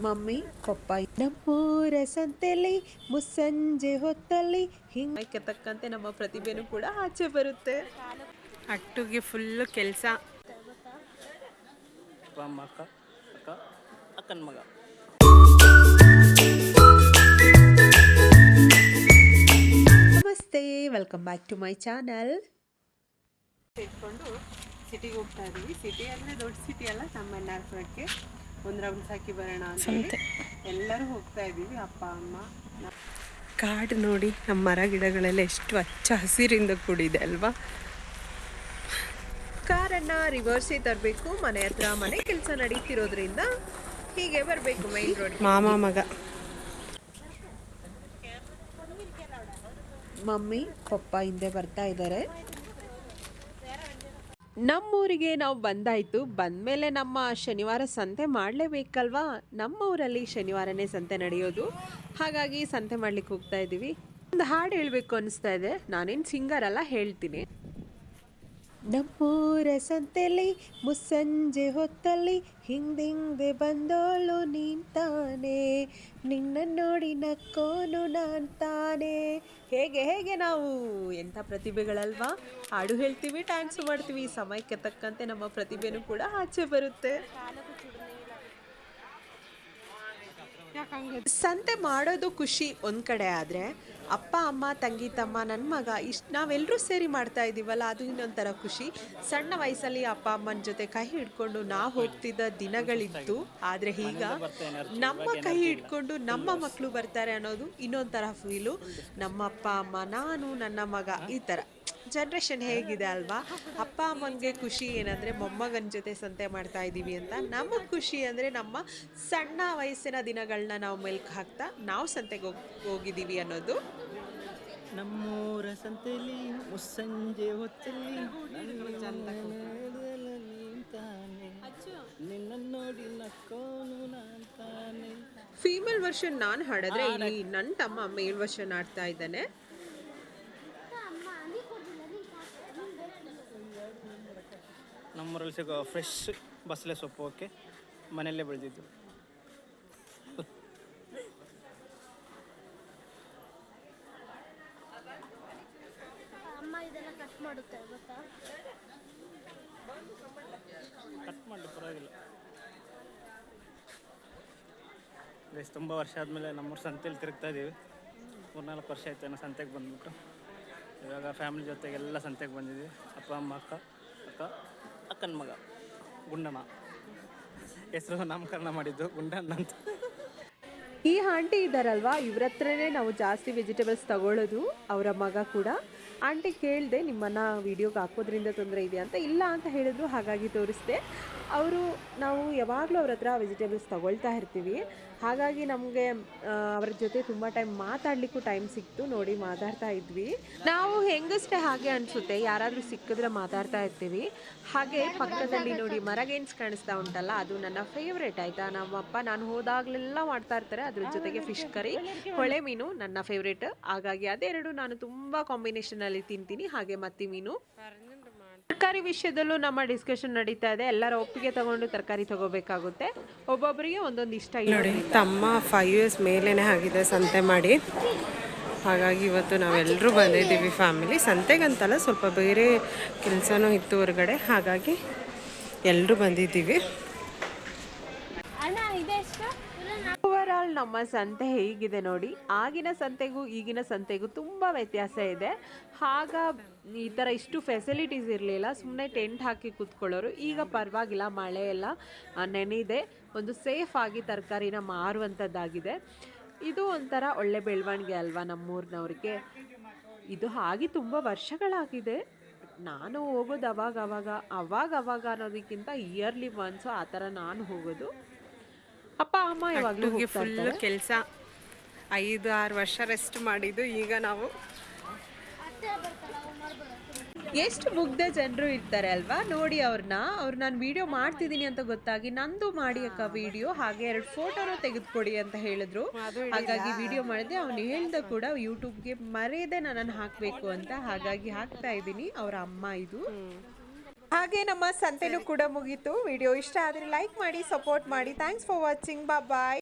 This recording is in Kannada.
ಮಮ್ಮಿ ಪಪ್ಪ ನಮ್ಮೂರ ಸಂತೆಲಿ ಮುಸ್ಸಂಜೆ ಹೊತ್ತಲ್ಲಿ ಹಿಂಗೆ ತಕ್ಕಂತೆ ನಮ್ಮ ಪ್ರತಿಭೆನೂ ಕೂಡ ಆಚೆ ಬರುತ್ತೆ. ಅಟ್ಟುಗೆ ಫುಲ್ಲು ಕೆಲಸ. ಅಕ್ಕನ ಮಗ. ನಮಸ್ತೆ, welcome back to my channel. ಇಟ್ಕೊಂಡು ಸಿಟಿಗೆ ಹೋಗ್ತಾ ಇದೀವಿ. ಸಿಟಿ ಅಂದರೆ ದೊಡ್ಡ ಸಿಟಿ ಅಲ್ಲ, ನಮ್ಮ ಎನ್ನಾರ್ಪುರಕ್ಕೆ ಒಂದು ರೌಂಡ್ಸ್ ಹಾಕಿ ಬರೋಣ ಅಂತ ಎಲ್ಲರೂ ಹೋಗ್ತಾ ಇದ್ದೀವಿ. ಅಪ್ಪ ಅಮ್ಮ. ಕಾಡು ನೋಡಿ, ನಮ್ಮ ಮರ ಗಿಡಗಳೆಲ್ಲ ಎಷ್ಟು ಹಚ್ಚ ಹಸಿರಿಂದ ಕೂಡಿದೆ ಅಲ್ವಾ. ಕಾರನ್ನು ರಿವರ್ಸೇ ತರಬೇಕು. ಮನೆ ಹತ್ರ ಮನೆ ಕೆಲಸ ನಡೀತಿರೋದ್ರಿಂದ ಹೀಗೆ ಬರಬೇಕು ಮೈನ್ ರೋಡ್. ಮಾಮ ಮಗ. ಮಮ್ಮಿ ಪಪ್ಪ ಹಿಂದೆ ಬರ್ತಾ ಇದ್ದಾರೆ. ನಮ್ಮೂರಿಗೆ ನಾವು ಬಂದಾಯಿತು. ಬಂದಮೇಲೆ ನಮ್ಮ ಶನಿವಾರ ಸಂತೆ ಮಾಡಲೇಬೇಕಲ್ವಾ. ನಮ್ಮ ಊರಲ್ಲಿ ಶನಿವಾರನೇ ಸಂತೆ ನಡೆಯೋದು. ಹಾಗಾಗಿ ಸಂತೆ ಮಾಡ್ಲಿಕ್ಕೆ ಹೋಗ್ತಾ ಇದ್ದೀವಿ. ಒಂದು ಹಾಡು ಹೇಳಬೇಕು ಅನಿಸ್ತಾ ಇದೆ. ನಾನೇನು ಸಿಂಗರ್ ಅಲ್ಲ, ಹೇಳ್ತೀನಿ. ನಮ್ಮೂರ ಸಂತೆಲಿ ಮುಸ್ಸಂಜೆ ಹೊತ್ತಲ್ಲಿ ಹಿಂದಿಂದೆ ಬಂದೋಳು ನೀನ್ ತಾನೇ, ನಿನ್ನ ನೋಡಿ ನಕ್ಕೋನು ನಾನ್ ತಾನೇ. ಹೇಗೆ ನಾವು ಎಂಥ ಪ್ರತಿಭೆಗಳಲ್ವಾ. ಹಾಡು ಹೇಳ್ತೀವಿ, ಡ್ಯಾನ್ಸ್ ಮಾಡ್ತೀವಿ. ಸಮಯಕ್ಕೆ ತಕ್ಕಂತೆ ನಮ್ಮ ಪ್ರತಿಭೆನೂ ಕೂಡ ಆಚೆ ಬರುತ್ತೆ. ಸಂತೆ ಮಾಡೋದು ಖುಷಿ ಒಂದು ಕಡೆ, ಆದರೆ ಅಪ್ಪ ಅಮ್ಮ ತಂಗಿ ತಮ್ಮ ನನ್ನ ಮಗ ನಾವೆಲ್ಲರೂ ಸೇರಿ ಮಾಡ್ತಾ ಇದ್ದೀವಲ್ಲ, ಅದು ಇನ್ನೊಂಥರ ಖುಷಿ. ಸಣ್ಣ ವಯಸ್ಸಲ್ಲಿ ಅಪ್ಪ ಅಮ್ಮನ ಜೊತೆ ಕೈ ಹಿಡ್ಕೊಂಡು ನಾವು ಹೋಗ್ತಿದ್ದ ದಿನಗಳಿತ್ತು. ಆದರೆ ಈಗ ನಮ್ಮ ಕೈ ಹಿಡ್ಕೊಂಡು ನಮ್ಮ ಮಕ್ಕಳು ಬರ್ತಾರೆ ಅನ್ನೋದು ಇನ್ನೊಂಥರ ಫೀಲು. ನಮ್ಮ ಅಪ್ಪ ಅಮ್ಮ, ನಾನು, ನನ್ನ ಮಗ, ಈ ಥರ ಜನ್ರೇಷನ್ ಹೇಗಿದೆ ಅಲ್ವಾ. ಅಪ್ಪ ಅಮ್ಮನಿಗೆ ಖುಷಿ ಏನಂದರೆ ಮೊಮ್ಮಗನ ಜೊತೆ ಸಂತೆ ಮಾಡ್ತಾ ಇದ್ದೀವಿ ಅಂತ. ನಮಗೆ ಖುಷಿ ಅಂದರೆ ನಮ್ಮ ಸಣ್ಣ ವಯಸ್ಸಿನ ದಿನಗಳನ್ನ ನಾವು ಮೆಲ್ಕು ಹಾಕ್ತಾ ನಾವು ಸಂತೆಗೆ ಹೋಗಿದ್ದೀವಿ ಅನ್ನೋದು. ನಮ್ಮೂರ ಸಂತೆಲಿ ಮುಸ್ಸಂಜೆ ಹೊತ್ತಲ್ಲಿ ನಿನ್ನ ನೋಡಿ ನಕ್ಕೋನು ನಾನ್ ತಾನೆ. ಫೀಮೇಲ್ ವರ್ಷನ್ ನಾನು ಹಾಡಿದ್ರೆ ಇಲ್ಲಿ ನನ್ನ ತಮ್ಮ ಮೇಲ್ ವರ್ಷನ್ ಆಡ್ತಾ ಇದ್ದಾನೆ. ನಮ್ಮೂರಲ್ಲಿ ಸಿಗೋ ಫ್ರೆಶ್ ಬಸಳೆ ಸೊಪ್ಪು, ಓಕೆ, ಮನೆಯಲ್ಲೇ ಬೆಳೆದಿದ್ದು. ಕಟ್ ಮಾಡಲಿ, ಪರವಾಗಿಲ್ಲ. ಗೈಸ್, ತುಂಬ ವರ್ಷ ಆದಮೇಲೆ ನಮ್ಮೂರು ಸಂತೆಯಲ್ಲಿ ತಿರುಗ್ತಾ ಇದ್ದೀವಿ. 3-4 ವರ್ಷ ಆಯ್ತು ಏನೋ ಸಂತೆಗೆ ಬಂದ್ಬಿಟ್ಟು. ಇವಾಗ ಫ್ಯಾಮಿಲಿ ಜೊತೆಗೆ ಎಲ್ಲ ಸಂತೆಗೆ ಬಂದಿದ್ದೀವಿ. ಅಪ್ಪ ಅಮ್ಮ, ಅಕ್ಕನ ಮಗ ಗುಂಡಣ್ಣ. ಹೆಸರು ನಾಮಕರಣ ಮಾಡಿದ್ದು ಗುಂಡಣ್ಣ ಅಂತ. ಈ ಆಂಟಿ ಇದ್ದಾರಲ್ವಾ, ಇವ್ರ ಹತ್ರನೇ ನಾವು ಜಾಸ್ತಿ ವೆಜಿಟೇಬಲ್ಸ್ ತಗೊಳ್ಳೋದು. ಅವರ ಮಗ ಕೂಡ. ಆಂಟಿ ಕೇಳಿದೆ, ನಿಮ್ಮನ್ನ ವೀಡಿಯೋಗೆ ಹಾಕೋದ್ರಿಂದ ತೊಂದರೆ ಇದೆಯಾ ಅಂತ. ಇಲ್ಲ ಅಂತ ಹೇಳಿದ್ರು, ಹಾಗಾಗಿ ತೋರಿಸ್ದೆ. ನಾವು ಯಾವಾಗಲೂ ಅವ್ರ ಹತ್ರ ವೆಜಿಟೇಬಲ್ಸ್ ತಗೊಳ್ತಾ ಇರ್ತೀವಿ. ಹಾಗಾಗಿ ನಮಗೆ ಅವ್ರ ಜೊತೆ ತುಂಬ ಟೈಮ್ ಮಾತಾಡಲಿಕ್ಕೂ ಟೈಮ್ ಸಿಕ್ತು. ನೋಡಿ, ಮಾತಾಡ್ತಾ ಇದ್ವಿ. ನಾವು ಹೆಂಗಷ್ಟೇ ಹಾಗೆ ಅನಿಸುತ್ತೆ, ಯಾರಾದರೂ ಸಿಕ್ಕಿದ್ರೆ ಮಾತಾಡ್ತಾ ಇರ್ತೀವಿ. ಹಾಗೆ ಪಕ್ಕದಲ್ಲಿ ನೋಡಿ ಮರಗೇನ್ಸ್ ಕಾಣಿಸ್ತಾ ಉಂಟಲ್ಲ, ಅದು ನನ್ನ ಫೇವ್ರೇಟ್ ಆಯಿತಾ. ನಮ್ಮಪ್ಪ ನಾನು ಹೋದಾಗಲೆಲ್ಲ ಮಾಡ್ತಾ ಇರ್ತಾರೆ. ಅದ್ರ ಜೊತೆಗೆ ಫಿಶ್ ಕರಿ, ಹೊಳೆ ಮೀನು ನನ್ನ ಫೇವ್ರೇಟ್. ಹಾಗಾಗಿ ಅದೆರಡು ನಾನು ತುಂಬ ಕಾಂಬಿನೇಷನಲ್ಲಿ ತಿಂತೀನಿ. ಹಾಗೆ ಮತ್ತಿ ಮೀನು. ತರಕಾರಿ ವಿಷಯದಲ್ಲೂ ನಮ್ಮ ಡಿಸ್ಕಷನ್ ನಡೀತಾ ಇದೆ. ಎಲ್ಲರ ಒಪ್ಪಿಗೆ ತಗೊಂಡು ತರಕಾರಿ ತಗೋಬೇಕಾಗುತ್ತೆ. ಒಬ್ಬೊಬ್ಬರಿಗೆ ಒಂದೊಂದು ಇಷ್ಟ. ನೋಡಿ, ತಮ್ಮ 5 years ಮೇಲೇ ಆಗಿದೆ ಸಂತೆ ಮಾಡಿ. ಹಾಗಾಗಿ ಇವತ್ತು ನಾವೆಲ್ಲರೂ ಬಂದಿದ್ದೀವಿ ಫ್ಯಾಮಿಲಿ. ಸಂತೆಗಂತಲ್ಲ, ಸ್ವಲ್ಪ ಬೇರೆ ಕೆಲಸನೂ ಇತ್ತು ಹೊರಗಡೆ. ಹಾಗಾಗಿ ಎಲ್ಲರೂ ಬಂದಿದ್ದೀವಿ. ಓವರಾಲ್ ನಮ್ಮ ಸಂತೆ ಹೇಗಿದೆ ನೋಡಿ. ಆಗಿನ ಸಂತೆಗೂ ಈಗಿನ ಸಂತೆಗೂ ತುಂಬ ವ್ಯತ್ಯಾಸ ಇದೆ. ಆಗ ಈ ಥರ ಇಷ್ಟು ಫೆಸಿಲಿಟೀಸ್ ಇರಲಿಲ್ಲ. ಸುಮ್ಮನೆ ಟೆಂಟ್ ಹಾಕಿ ಕೂತ್ಕೊಳ್ಳೋರು. ಈಗ ಪರವಾಗಿಲ್ಲ, ಮಳೆ ಎಲ್ಲ ನೆನೆದಿದೆ. ಒಂದು ಸೇಫ್ ಆಗಿ ತರಕಾರಿನ ಮಾರುವಂಥದ್ದಾಗಿದೆ. ಇದು ಒಂಥರ ಒಳ್ಳೆ ಬೆಳವಣಿಗೆ ಅಲ್ವಾ ನಮ್ಮೂರಿನವ್ರಿಗೆ. ಇದು ಆಗಿ ತುಂಬ ವರ್ಷಗಳಾಗಿದೆ. ನಾನು ಹೋಗೋದು ಅವಾಗ ಅನ್ನೋದಕ್ಕಿಂತ ಇಯರ್ಲಿ ಒನ್ಸು ಆ ಥರ ನಾನು ಹೋಗೋದು. ಅಪ್ಪ ಅಮ್ಮ ಯಾವಾಗಲೂ ಫುಲ್ಲು ಕೆಲಸ. 5-6 ವರ್ಷ ರೆಸ್ಟ್ ಮಾಡಿದ್ದು. ಈಗ ನಾವು ಎಷ್ಟು ಮುಗ್ಧ ಜನರು ಇರ್ತಾರೆ ಅಲ್ವಾ. ನೋಡಿ, ಅವ್ರು ನಾನು ವಿಡಿಯೋ ಮಾಡ್ತಿದ್ದೀನಿ ಅಂತ ಗೊತ್ತಾಗಿ ನಂದು ಮಾಡಿ ಅಕ್ಕ ವಿಡಿಯೋ, ಹಾಗೆ 2 ಫೋಟೋನೂ ತೆಗೆದುಕೊಡಿ ಅಂತ ಹೇಳಿದ್ರು. ಹಾಗಾಗಿ ವಿಡಿಯೋ ಮಾಡಿದೆ. ಅವನು ಹೇಳ್ದ ಕೂಡ ಯೂಟ್ಯೂಬ್ಗೆ ಮರೆಯದೆ ನನ್ನನ್ನು ಹಾಕಬೇಕು ಅಂತ. ಹಾಗಾಗಿ ಹಾಕ್ತಾ ಇದ್ದೀನಿ. ಅವರ ಅಮ್ಮ ಇದು. ಹಾಗೆ ನಮ್ಮ ಸಂತೆನೂ ಕೂಡ ಮುಗೀತು. ವಿಡಿಯೋ ಇಷ್ಟ ಆದರೆ ಲೈಕ್ ಮಾಡಿ, ಸಪೋರ್ಟ್ ಮಾಡಿ. Thanks for watching. ಬಾಯ್.